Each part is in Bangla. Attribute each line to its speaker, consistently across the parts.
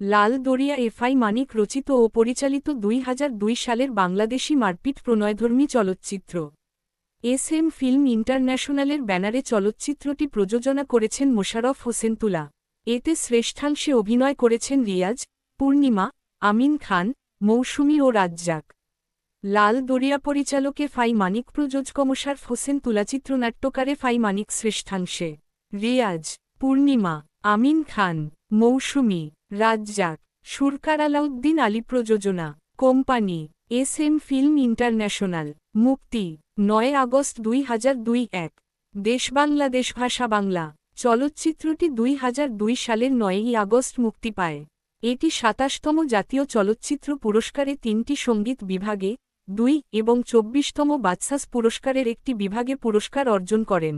Speaker 1: লাল দরিয়া এফআই মানিক রচিত ও পরিচালিত ২০০২ সালের বাংলাদেশি মারপিট প্রণয়ধর্মী চলচ্চিত্র। এস এম ফিল্ম ইন্টারন্যাশনালের ব্যানারে চলচ্চিত্রটি প্রযোজনা করেছেন মোশাররফ হোসেন তুলা। এতে শ্রেষ্ঠাংশে অভিনয় করেছেন রিয়াজ, পূর্ণিমা, আমিন খান, মৌসুমী ও রাজ্জাক। লাল দরিয়া পরিচালক এফআই মানিক, প্রযোজক মোশাররফ হোসেন তুলা, চিত্রনাট্যকার এফআই মানিক। শ্রেষ্ঠাংশে রিয়াজ, পূর্ণিমা, আমিন খান, মৌসুমী, রাজ্জাক। সুরকার আলাউদ্দিন আলী। প্রযোজনা company S M film international. মুক্তি ৯ আগস্ট ২০০২। দেশ বাংলাদেশ। ভাষা বাংলা। চলচ্চিত্রটি ২০০২ সালের ৯ই আগস্ট মুক্তি পায়। এটি ২৭তম জাতীয় চলচ্চিত্র পুরস্কারে ৩টি সঙ্গীত বিভাগে ২ এবং ২৪তম বাচসাস পুরস্কারের একটি বিভাগে পুরস্কার অর্জন করেন।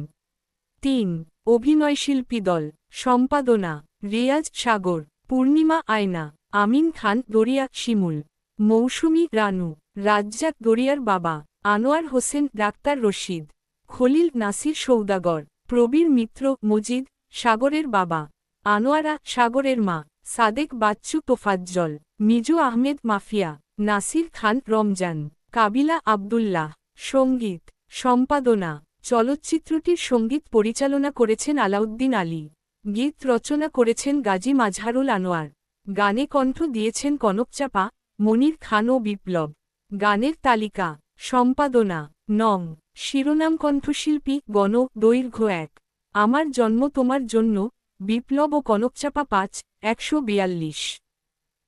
Speaker 1: ৩ অভিনয়শিল্পী দল। সম্পাদনা রিয়াজ, সাগর, পূর্ণিমা, আয়না, আমিন খান, দরিয়া, শিমুল, মৌসুমী, রানু, রাজ্জাক, দরিয়ার বাবা, আনোয়ার হোসেন, ডাক্তার রশিদ, খলিল, নাসির, সৌদাগর, প্রবীর মিত্র, মজিদ, সাগরের বাবা, আনোয়ারা, সাগরের মা, সাদেক, বাচ্চু, তোফাজ্জল, মিজু আহমেদ, মাফিয়া, নাসির খান, রমজান, কাবিলা, আব্দুল্লাহ। সঙ্গীত সম্পাদনা। চলচ্চিত্রটির সঙ্গীত পরিচালনা করেছেন আলাউদ্দিন আলী। গীত রচনা করেছেন গাজী মাজহারুল আনোয়ার। গানে কণ্ঠ দিয়েছেন কনকচাপা, মনির খান ও বিপ্লব। গানের তালিকা। সম্পাদনা নং। শিরোনাম কণ্ঠশিল্পী গণ, দৈর্ঘ্য ১। আমার জন্ম তোমার জন্য, বিপ্লব ও কনকচাপা ৫, ১৪২।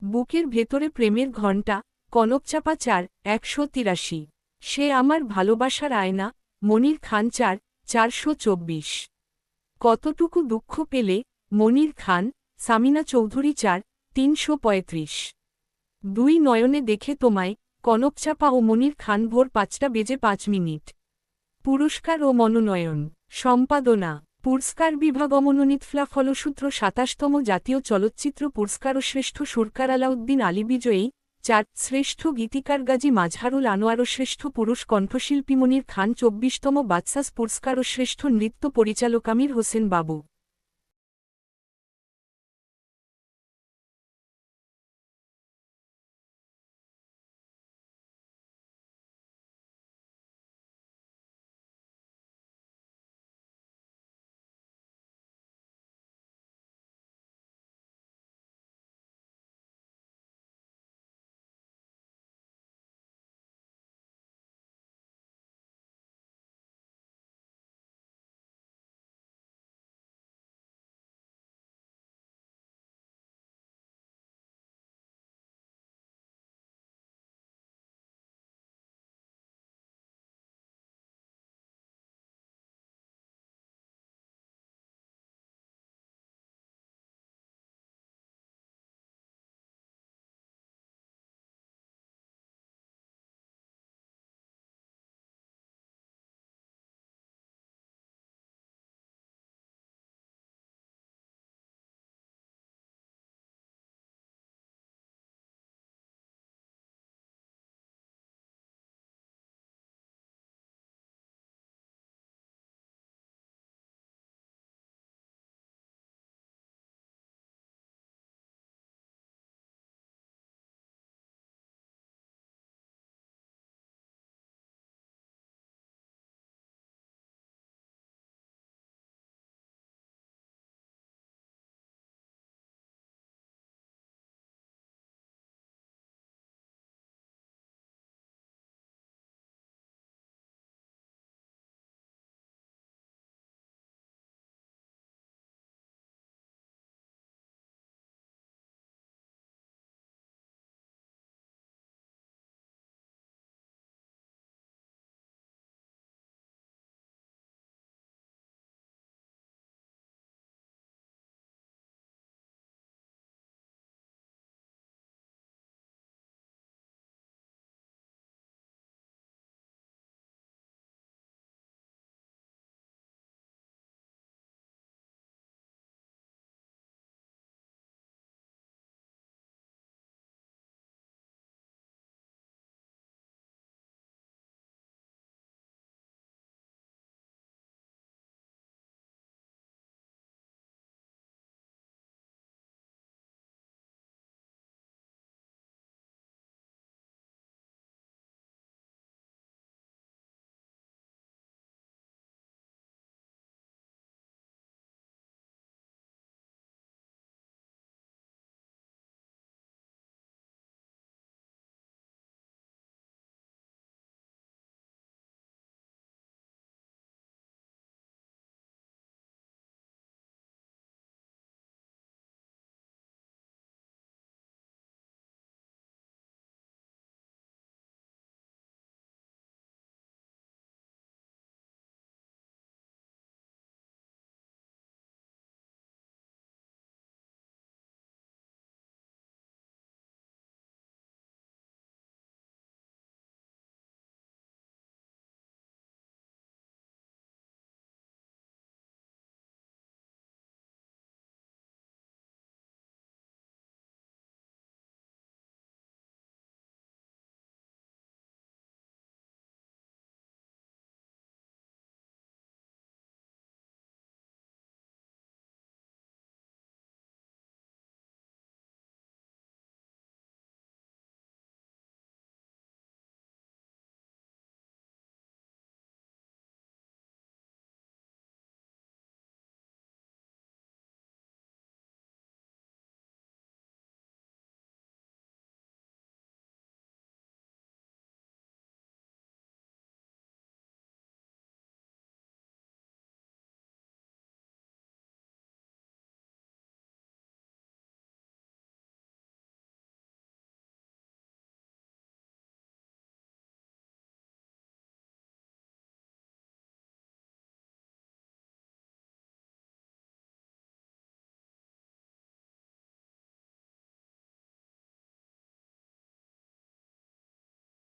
Speaker 1: বুকের ভেতরে প্রেমের ঘণ্টা, কনকচাপা ৪, ১৮৩। সে আমার ভালোবাসার আয়না, মনির খান ৪, ৪২৪। কতটুকু দুঃখ পেলে, মনির খান, সামিনা চৌধুরী ৪, ৩৩৫। দুই নয়নে দেখে তোমায়, কনকচাপা ও মনির খান। ভোর ৫টা বেজে ৫ মিনিট। পুরস্কার ও মনোনয়ন। সম্পাদনা পুরস্কার বিভাগ। মনোনীত ফলসূত্র ২৭তম জাতীয় চলচ্চিত্র পুরস্কার ও শ্রেষ্ঠ সুরকার আলাউদ্দিন আলী বিজয়ী। ৪ শ্রেষ্ঠ গীতিকার গাজী মাজহারুল আনোয়ার ও শ্রেষ্ঠ পুরুষ কণ্ঠশিল্পী মনির খান। ২৪তম বাচসাস পুরস্কার ও শ্রেষ্ঠ নৃত্য পরিচালক আমির হোসেন বাবু।